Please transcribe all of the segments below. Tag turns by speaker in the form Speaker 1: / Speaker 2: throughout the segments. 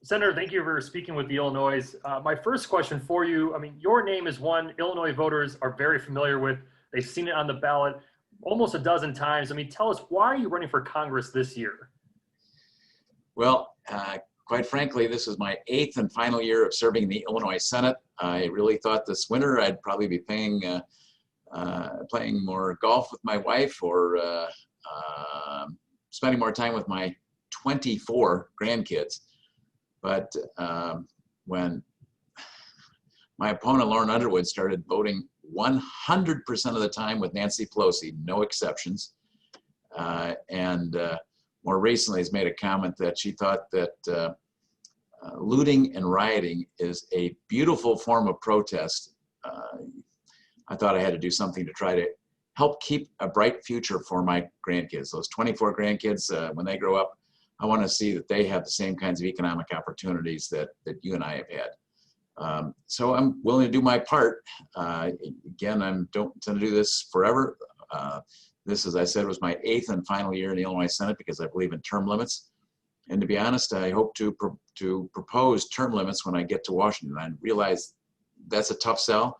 Speaker 1: Senator, thank you for speaking with the Illinois. My first question for you, I mean, your name is one Illinois voters are very familiar with. They've seen it on the ballot almost a dozen times. I mean, tell us, why are you running for Congress this year?
Speaker 2: Well, quite frankly, this is my 8th and final year of serving in the Illinois Senate. I really thought this winter I'd probably be playing more golf with my wife, or spending more time with my 24 grandkids. But when my opponent, Lauren Underwood, started voting 100% of the time with Nancy Pelosi, no exceptions, and more recently has made a comment that she thought that looting and rioting is a beautiful form of protest. I thought I had to do something to try to help keep a bright future for my grandkids. Those 24 grandkids, when they grow up, I want to see that they have the same kinds of economic opportunities that you and I have had. So I'm willing to do my part. Again, I don't intend to do this forever. This, as I said, was my 8th and final year in the Illinois Senate because I believe in term limits. And to be honest, I hope to propose term limits when I get to Washington. I realize that's a tough sell.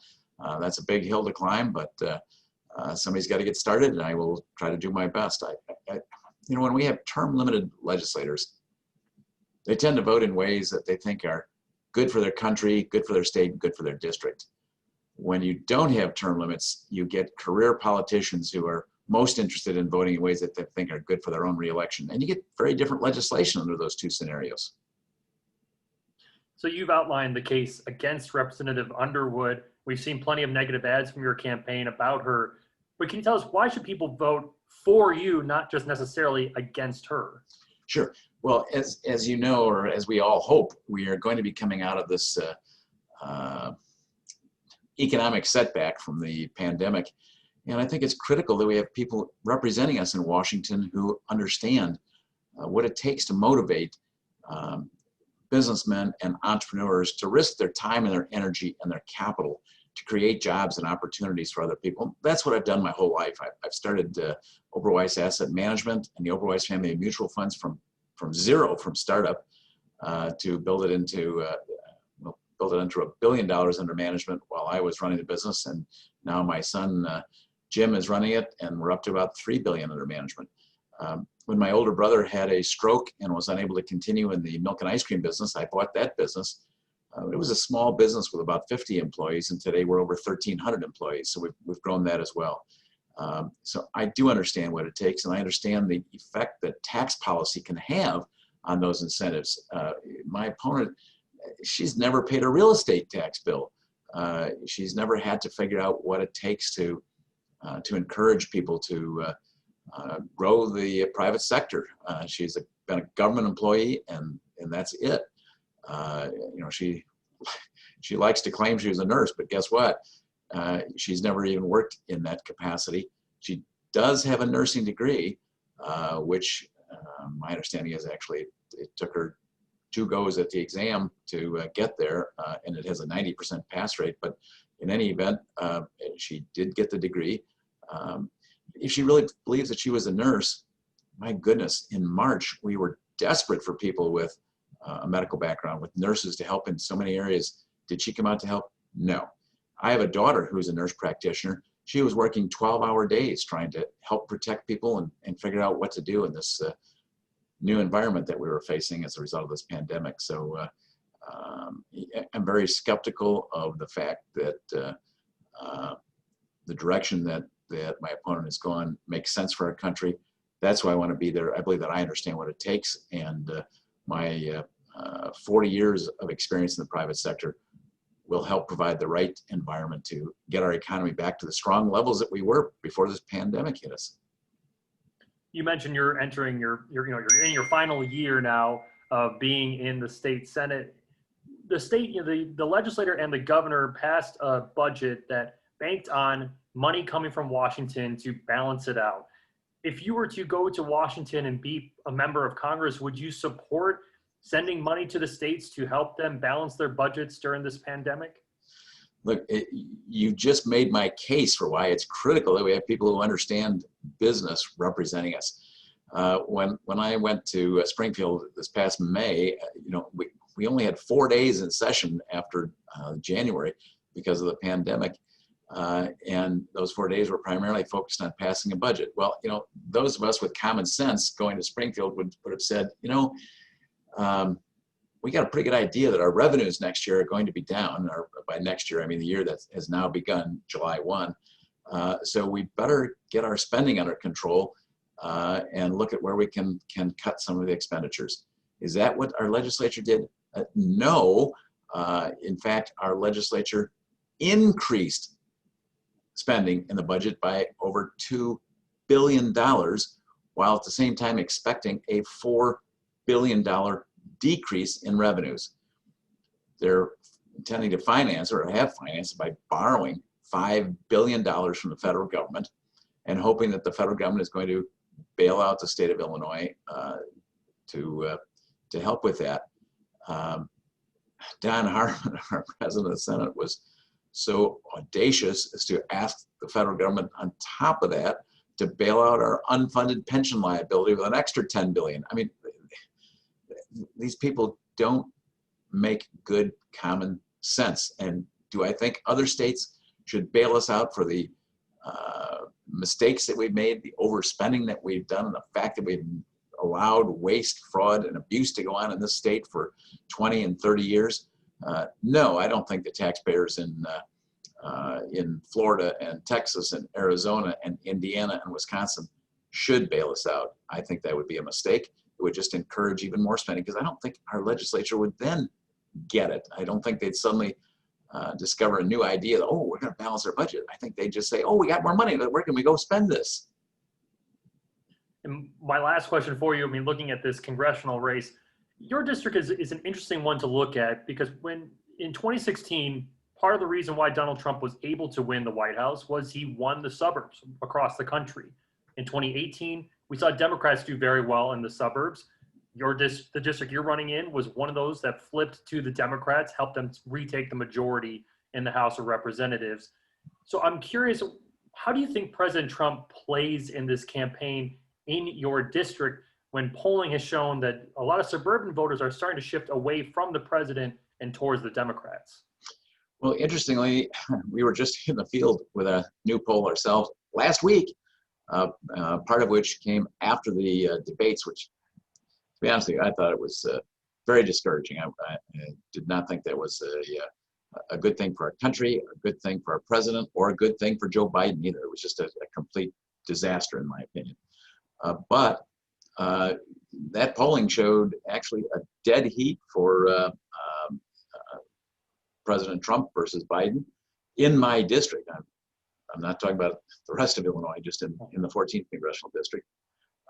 Speaker 2: That's a big hill to climb, but somebody's got to get started, and I will try to do my best. You know, when we have term-limited legislators, they tend to vote in ways that they think are good for their country, good for their state, good for their district. When you don't have term limits, you get career politicians who are most interested in voting in ways that they think are good for their own reelection. And you get very different legislation under those two scenarios.
Speaker 1: So you've outlined the case against Representative Underwood. We've seen plenty of negative ads from your campaign about her. But can you tell us, why should people vote for you, not just necessarily against her?
Speaker 2: Sure. Well, as you know, or as we all hope, we are going to be coming out of this economic setback from the pandemic. And I think it's critical that we have people representing us in Washington who understand what it takes to motivate businessmen and entrepreneurs to risk their time and their energy and their capital to create jobs and opportunities for other people. That's what I've done my whole life. I've started Oberweis Asset Management and the Oberweis family of mutual funds from zero, from startup, to build it into $1 billion under management while I was running the business, and now my son Jim is running it, and we're up to about $3 billion under management. When my older brother had a stroke and was unable to continue in the milk and ice cream business, I bought that business. It was a small business with about 50 employees, and today we're over 1,300 employees, so we've grown that as well. So I do understand what it takes, and I understand the effect that tax policy can have on those incentives. My opponent, she's never paid a real estate tax bill. She's never had to figure out what it takes to encourage people to grow the private sector. She's been a government employee, and that's it. You know, she likes to claim she was a nurse, but guess what? She's never even worked in that capacity. She does have a nursing degree, which my understanding is actually it took her 2 goes at the exam to get there, and it has a 90% pass rate. But in any event, she did get the degree. If she really believes that she was a nurse, my goodness, in March, we were desperate for people with a medical background, with nurses to help in so many areas. Did she come out to help? No. I have a daughter who's a nurse practitioner. She was working 12-hour days trying to help protect people and figure out what to do in this new environment that we were facing as a result of this pandemic. So I'm very skeptical of the fact that the direction that my opponent has gone makes sense for our country. That's why I want to be there. I believe that I understand what it takes, and my 40 years of experience in the private sector will help provide the right environment to get our economy back to the strong levels that we were before this pandemic hit us.
Speaker 1: You mentioned you're entering you're in your final year now of being in the state Senate. The state, the legislator and the governor passed a budget that banked on money coming from Washington to balance it out. If you were to go to Washington and be a member of Congress, would you support sending money to the states to help them balance their budgets during this pandemic?
Speaker 2: Look, you just made my case for why it's critical that we have people who understand business representing us. When I went to Springfield this past May, we we only had 4 days in session after January because of the pandemic. And those 4 days were primarily focused on passing a budget. Well, you know, those of us with common sense going to Springfield would have said, you know, we got a pretty good idea that our revenues next year are going to be down, or by next year, I mean the year that has now begun, July 1. So we better get our spending under control and look at where we can cut some of the expenditures. Is that what our legislature did? No. In fact, our legislature increased spending in the budget by over $2 billion, while at the same time expecting a $4 billion decrease in revenues. They're intending to finance, or have financed, by borrowing $5 billion from the federal government and hoping that the federal government is going to bail out the state of Illinois to help with that. Don Harmon, our president of the Senate, was so audacious as to ask the federal government on top of that to bail out our unfunded pension liability with an extra $10 billion. I mean, these people don't make good common sense. And do I think other states should bail us out for the mistakes that we've made, the overspending that we've done, and the fact that we've allowed waste, fraud, and abuse to go on in this state for 20 and 30 years? No, I don't think the taxpayers in Florida and Texas and Arizona and Indiana and Wisconsin should bail us out. I think that would be a mistake. It would just encourage even more spending, because I don't think our legislature would then get it. I don't think they'd suddenly discover a new idea that, oh, we're going to balance our budget. I think they'd just say, oh, we got more money, where can we go spend this?
Speaker 1: And my last question for you, I mean, looking at this congressional race, your district is an interesting one to look at, because when in 2016, part of the reason why Donald Trump was able to win the White House was he won the suburbs across the country. In 2018, we saw Democrats do very well in the suburbs. The district you're running in was one of those that flipped to the Democrats, helped them retake the majority in the House of Representatives. So I'm curious, how do you think President Trump plays in this campaign in your district, when polling has shown that a lot of suburban voters are starting to shift away from the president and towards the Democrats?
Speaker 2: Well, interestingly, we were just in the field with a new poll ourselves last week, part of which came after the debates, which, to be honest with you, I thought it was very discouraging. I did not think that was a good thing for our country, a good thing for our president, or a good thing for Joe Biden either. It was just a complete disaster, in my opinion. But that polling showed actually a dead heat for President Trump versus Biden in my district. I'm not talking about the rest of Illinois, just in the 14th congressional district.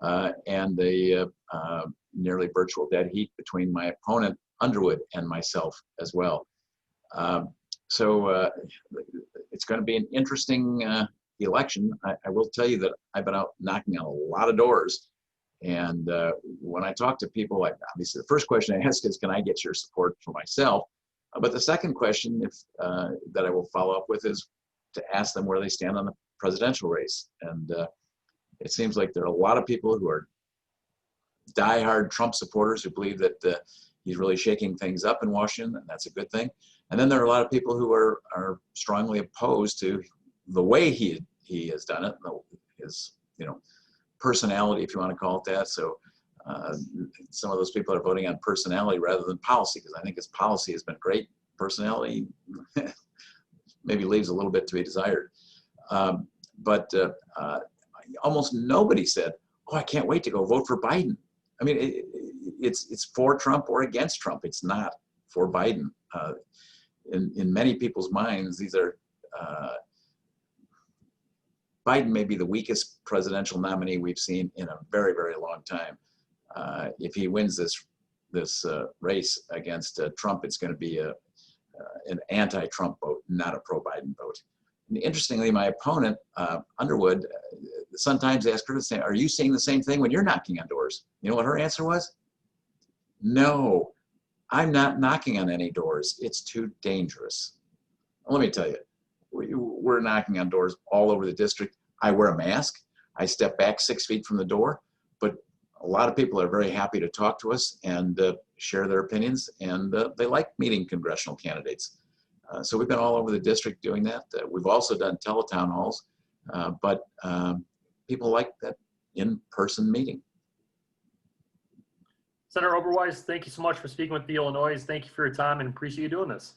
Speaker 2: And the nearly virtual dead heat between my opponent, Underwood, and myself as well. So it's going to be an interesting election. I will tell you that I've been out knocking on a lot of doors. And when I talk to people, obviously the first question I ask is, can I get your support for myself? But the second question that I will follow up with is to ask them where they stand on the presidential race. And it seems like there are a lot of people who are diehard Trump supporters who believe that he's really shaking things up in Washington, and that's a good thing. And then there are a lot of people who are strongly opposed to the way he has done it, his personality, if you want to call it that. So some of those people are voting on personality rather than policy, because I think his policy has been great. Personality maybe leaves a little bit to be desired. But almost nobody said, oh, I can't wait to go vote for Biden. I mean, it's for Trump or against Trump. It's not for Biden. In many people's minds, these are Biden may be the weakest presidential nominee we've seen in a very, very long time. If he wins this race against Trump, it's going to be an anti-Trump vote, not a pro-Biden vote. And interestingly, my opponent, Underwood, sometimes asked her to say, are you seeing the same thing when you're knocking on doors? You know what her answer was? No, I'm not knocking on any doors. It's too dangerous. Let me tell you, we're knocking on doors all over the district. I wear a mask. I step back 6 feet from the door, but a lot of people are very happy to talk to us. And share their opinions, and they like meeting congressional candidates. So we've been all over the district doing that. We've also done teletown halls, but people like that in-person meeting.
Speaker 1: Senator Oberweis, thank you so much for speaking with the Illinois. Thank you for your time and appreciate you doing this.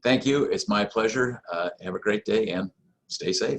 Speaker 2: Thank you. It's my pleasure. Have a great day and stay safe.